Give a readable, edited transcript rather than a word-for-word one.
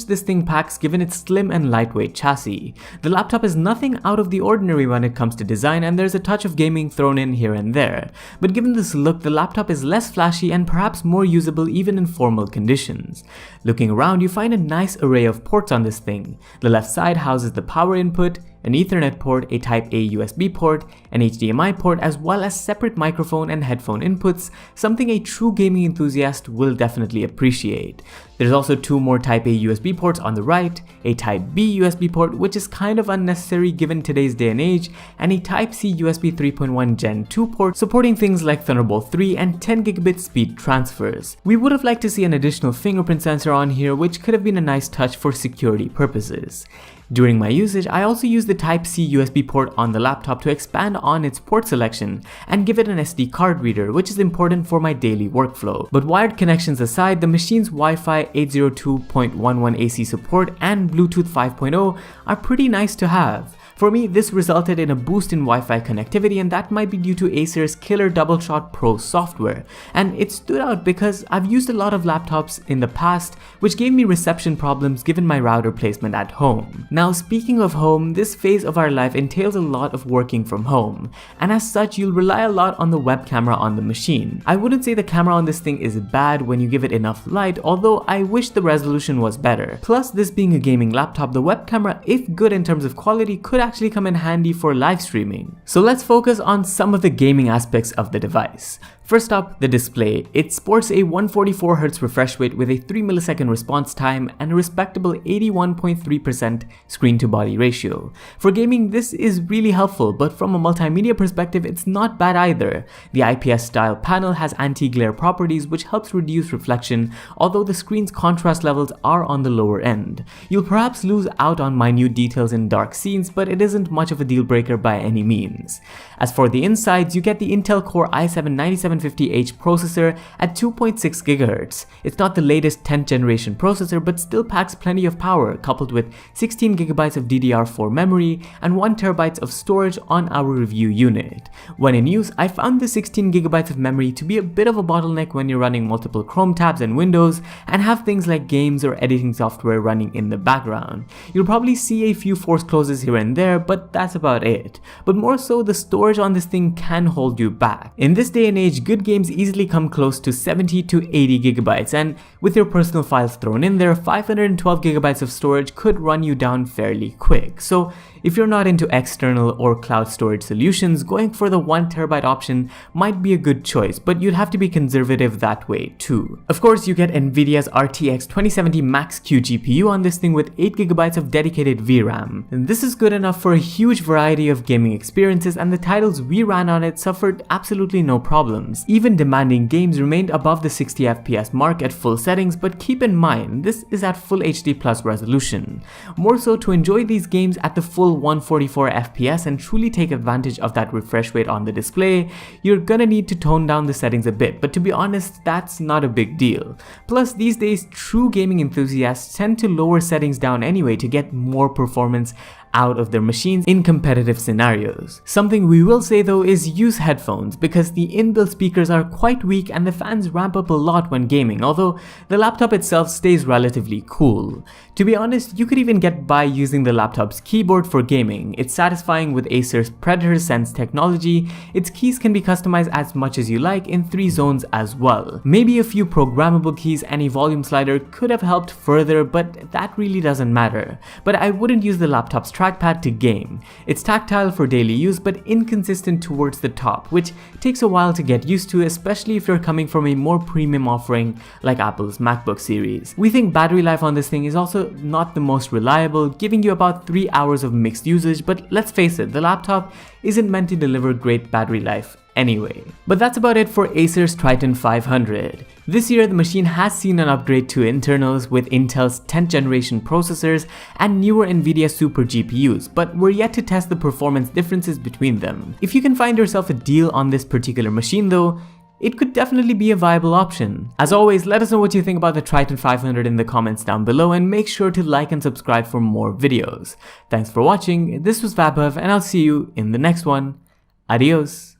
this thing packs given its slim and lightweight chassis. The laptop is nothing out of the ordinary when it comes to design, and there's a touch of gaming thrown in here and there. But given this look, the laptop is less flashy and perhaps more usable even in formal conditions. Looking around, you find a nice array of ports on this thing. The left side houses the power input, an Ethernet port, a Type-A USB port, an HDMI port, as well as separate microphone and headphone inputs, something a true gaming enthusiast will definitely appreciate. There's also two more Type-A USB ports on the right, a Type-B USB port, which is kind of unnecessary given today's day and age, and a Type-C USB 3.1 Gen 2 port supporting things like Thunderbolt 3 and 10 gigabit speed transfers. We would have liked to see an additional fingerprint sensor on here, which could have been a nice touch for security purposes. During my usage, I also used the Type-C USB port on the laptop to expand on its port selection and give it an SD card reader, which is important for my daily workflow. But wired connections aside, the machine's Wi-Fi 802.11 AC support and Bluetooth 5.0 are pretty nice to have. For me, this resulted in a boost in Wi-Fi connectivity, and that might be due to Acer's killer Doubleshot Pro software. And it stood out because I've used a lot of laptops in the past which gave me reception problems given my router placement at home. Now, speaking of home, this phase of our life entails a lot of working from home, and as such you'll rely a lot on the web camera on the machine. I wouldn't say the camera on this thing is bad when you give it enough light, although I wish the resolution was better. Plus, this being a gaming laptop, the web camera, if good in terms of quality, could actually come in handy for live streaming. So let's focus on some of the gaming aspects of the device. First up, the display. It sports a 144Hz refresh rate with a 3 millisecond response time and a respectable 81.3% screen to body ratio. For gaming, this is really helpful, but from a multimedia perspective, it's not bad either. The IPS style panel has anti-glare properties which helps reduce reflection, although the screen's contrast levels are on the lower end. You'll perhaps lose out on minute details in dark scenes, but it isn't much of a deal breaker by any means. As for the insides, you get the Intel Core i7-9750H processor at 2.6 GHz. It's not the latest 10th generation processor, but still packs plenty of power, coupled with 16 GB of DDR4 memory and 1 TB of storage on our review unit. When in use, I found the 16 GB of memory to be a bit of a bottleneck when you're running multiple Chrome tabs and windows and have things like games or editing software running in the background. You'll probably see a few forced closes here and there, but that's about it. But more so, the storage on this thing can hold you back. In this day and age, good games easily come close to 70 to 80 GB, and with your personal files thrown in there, 512 GB of storage could run you down fairly quick. So if you're not into external or cloud storage solutions, going for the 1 TB option might be a good choice, but you'd have to be conservative that way too. Of course, you get Nvidia's RTX 2070 Max-Q GPU on this thing with 8 GB of dedicated VRAM. And this is good enough for a huge variety of gaming experiences, and the titles we ran on it suffered absolutely no problems. Even demanding games remained above the 60 FPS mark at full settings, but keep in mind, this is at full HD plus resolution. More so, to enjoy these games at the full 144 FPS and truly take advantage of that refresh rate on the display, you're gonna need to tone down the settings a bit, but to be honest, that's not a big deal. Plus, these days, true gaming enthusiasts tend to lower settings down anyway to get more performance out of their machines in competitive scenarios. Something we will say though is use headphones, because the inbuilt speakers are quite weak and the fans ramp up a lot when gaming, although the laptop itself stays relatively cool. To be honest, you could even get by using the laptop's keyboard for gaming. It's satisfying with Acer's Predator Sense technology. Its keys can be customized as much as you like in 3 zones as well. Maybe a few programmable keys and a volume slider could have helped further, but that really doesn't matter. But I wouldn't use the laptop's trackpad to game. It's tactile for daily use but inconsistent towards the top, which takes a while to get used to, especially if you're coming from a more premium offering like Apple's MacBook series. We think battery life on this thing is also not the most reliable, giving you about 3 hours of mixed usage, but let's face it, the laptop isn't meant to deliver great battery life anyway. But that's about it for Acer's Triton 500. This year, the machine has seen an upgrade to internals with Intel's 10th generation processors and newer Nvidia Super GPUs, but we're yet to test the performance differences between them. If you can find yourself a deal on this particular machine though, it could definitely be a viable option. As always, let us know what you think about the Triton 500 in the comments down below, and make sure to like and subscribe for more videos. Thanks for watching, this was Vaibhav, and I'll see you in the next one. Adios.